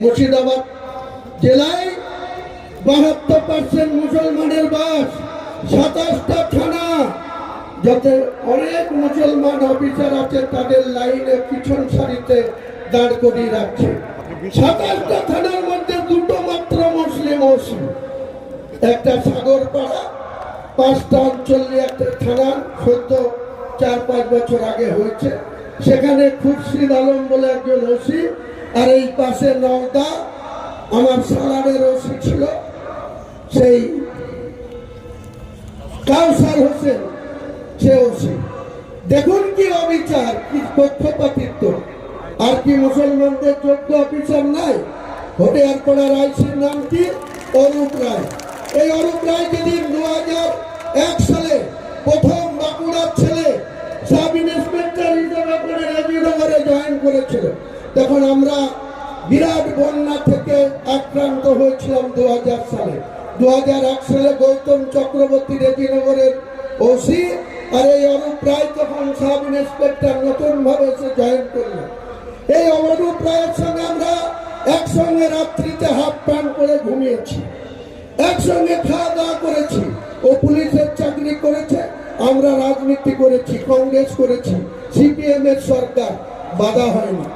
মুর্শিদাবাদ জেলায় 72% মুসলমানের বাস, 27টা থানা, যাতে অনেক মুসলমান অফিসার আছে তাদের লাইনে পিছন সারিতে দাঁড় করিয়ে রাখছে। 27টা থানার মধ্যে দুটো মাত্র মুসলিম ওসি, একটা সাগরপাড়া 5টা অঞ্চলে একটা থানা, সদ্য 4-5 বছর আগে হয়েছে, সেখানে খুরশিদ আলম বলে একজন ওসি, আর এই পাশে নওদা আমার সালারের ওসি ছিল, সেই কাউসার হোসেন সে ওসি। দেখুন কি অবিচার, কি পক্ষপাতিত্ব। আর কি মুসলমানদের যোগ্য অফিসার নাই? হরিয়ারপাড়ার আইসির নাম কি? অরূপ রায়। এই অরূপ রায় যেদিন 2001 সালে প্রথম বাঁকুড়ার ছেলে সাব ইন্সপেক্টর হিসেবে করে রেজিনগরে জয়েন করেছিল, তখন আমরা বিরাট বন্যা থেকে আক্রান্ত হয়েছিলাম 2000 সালে। 2001 সালে গৌতম চক্রবর্তী রেজিনগরের ওসি, আর এই অরূপ রায় তখন সাব ইন্সপেক্টর নতুন ভাবে এসে জয়েন করলেন। এই অরূপ রায়ের সঙ্গে আমরা একসঙ্গে রাত্রিতে হাফ প্যান্ট করে ঘুমিয়েছি, একসঙ্গে খাওয়া দাওয়া করেছি। ও পুলিশের চাকরি করেছে, আমরা রাজনীতি করেছি, কংগ্রেস করেছি, সিপিএম এর সরকার, বাধা হয়নি।